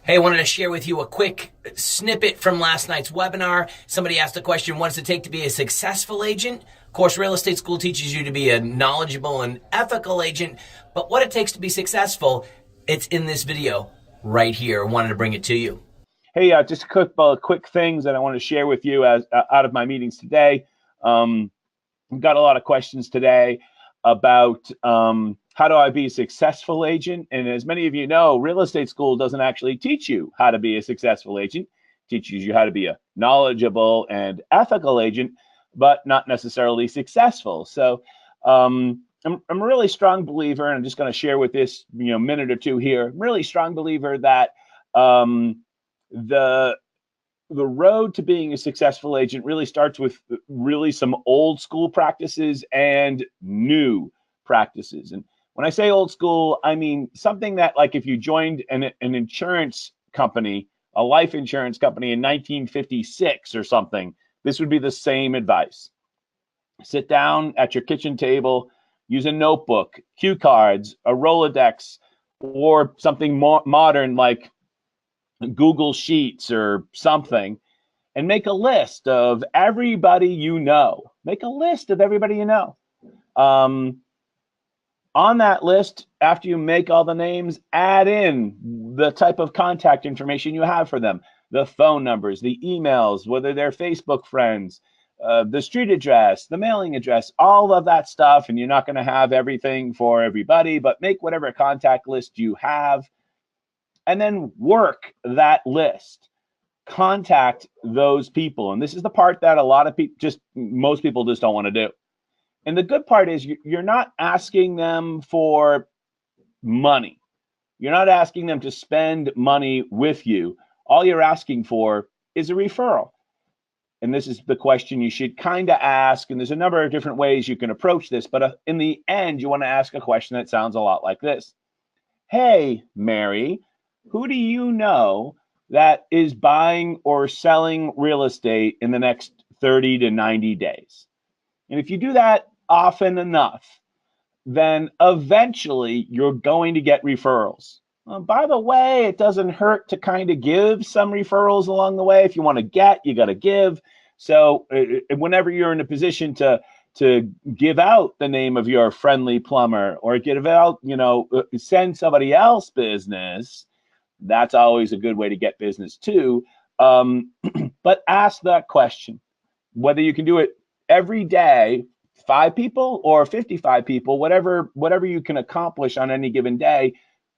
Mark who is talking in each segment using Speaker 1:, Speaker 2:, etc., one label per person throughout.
Speaker 1: Hey, I wanted to share with you a quick snippet from last night's webinar. Somebody asked the question, what does it take to be a successful agent? Of course, Real Estate School teaches you to be a knowledgeable and ethical agent, but what it takes to be successful, it's in this video right here. I wanted to bring it to you.
Speaker 2: Hey, just a quick things that I want to share with you as out of my meetings today. We've got a lot of questions today about how do I be a successful agent? And as many of you know, Real Estate School doesn't actually teach you how to be a successful agent. It teaches you how to be a knowledgeable and ethical agent, but not necessarily successful. So I'm a really strong believer, and I'm just going to share with this minute or two here. I'm really strong believer that the road to being a successful agent really starts with really some old school practices and new practices. And when I say old school, I mean something that, like, if you joined an insurance company, a life insurance company in 1956 or something, this would be the same advice. Sit down at your kitchen table, use a notebook, cue cards, a Rolodex, or something more modern like Google Sheets or something, and make a list of everybody you know. Make a list of everybody you know. On that list, after you make all the names, add in the type of contact information you have for them, the phone numbers, the emails, whether they're Facebook friends, the street address, the mailing address, all of that stuff. And you're not going to have everything for everybody, but make whatever contact list you have, and then work that list. Contact those people. And this is the part that a lot of people, most people just don't want to do. And the good part is you're not asking them for money. You're not asking them to spend money with you. All you're asking for is a referral. And this is the question you should kind of ask. And there's a number of different ways you can approach this. But in the end, you want to ask a question that sounds a lot like this. Hey, Mary, who do you know that is buying or selling real estate in the next 30 to 90 days? And if you do that often enough, then eventually you're going to get referrals. By the way, it doesn't hurt to kind of give some referrals along the way. If you want to get, you got to give. So whenever you're in a position to give out the name of your friendly plumber, or give out, send somebody else business, that's always a good way to get business too. But ask that question, whether you can do it every day, 5 people or 55 people, whatever you can accomplish on any given day,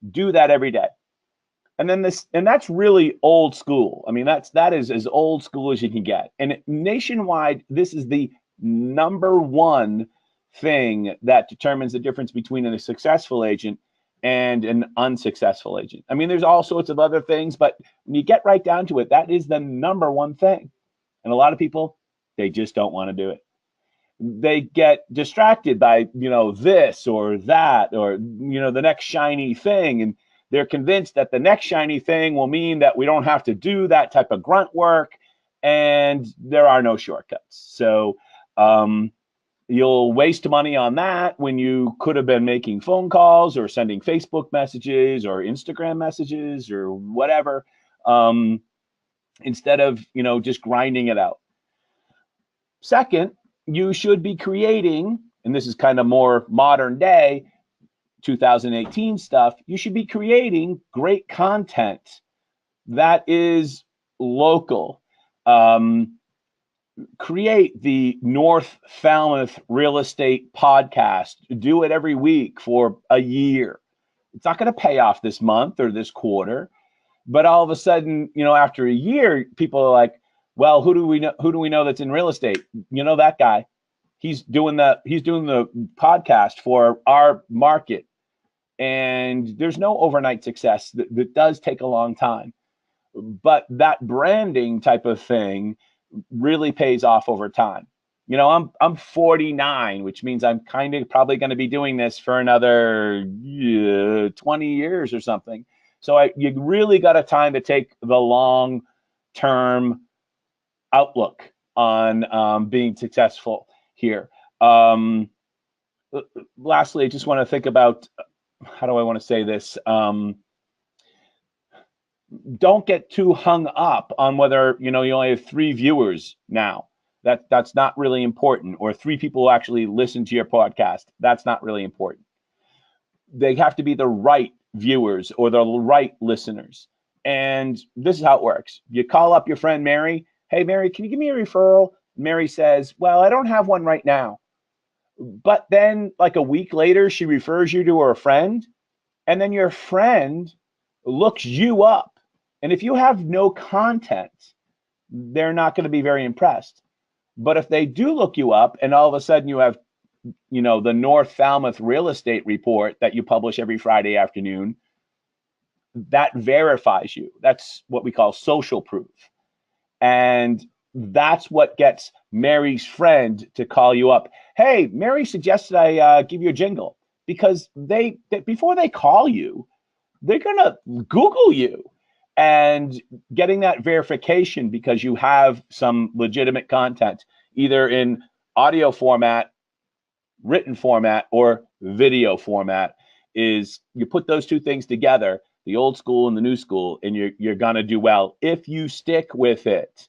Speaker 2: do that every day. And then that's really old school. I mean, that is as old school as you can get. And nationwide, this is the number one thing that determines the difference between a successful agent and an unsuccessful agent. I mean, there's all sorts of other things, but when you get right down to it, that is the number one thing. And a lot of people, they just don't want to do it. They get distracted by, this or that, or, the next shiny thing. And they're convinced that the next shiny thing will mean that we don't have to do that type of grunt work. And there are no shortcuts. So you'll waste money on that when you could have been making phone calls or sending Facebook messages or Instagram messages or whatever, instead of, just grinding it out. Second, you should be creating, and this is kind of more modern day, 2018 stuff, you should be creating great content that is local. Create the North Falmouth Real Estate Podcast. Do it every week for a year. It's not going to pay off this month or this quarter, but all of a sudden, after a year, people are like, well, who do we know? Who do we know that's in real estate? That guy. He's doing the podcast for our market. And there's no overnight success. That does take a long time. But that branding type of thing really pays off over time. I'm 49, which means I'm kind of probably going to be doing this for another 20 years or something. So you really got a time to take the long-term outlook on being successful here. Lastly, I just want to think about, how do I want to say this? don't get too hung up on whether, you only have 3 viewers now. That's not really important, or 3 people who actually listen to your podcast. That's not really important. They have to be the right viewers or the right listeners. And this is how it works. You call up your friend Mary. Hey, Mary, can you give me a referral? Mary says, well, I don't have one right now. But then like a week later, she refers you to her friend. And then your friend looks you up. And if you have no content, they're not going to be very impressed. But if they do look you up and all of a sudden you have, the North Falmouth Real Estate Report that you publish every Friday afternoon, that verifies you. That's what we call social proof. And that's what gets Mary's friend to call you up. Hey, Mary suggested I give you a jingle, because they before they call you, they're going to Google you. And getting that verification because you have some legitimate content, either in audio format, written format, or video format, is you put those 2 things together, the old school and the new school, and you're going to do well if you stick with it.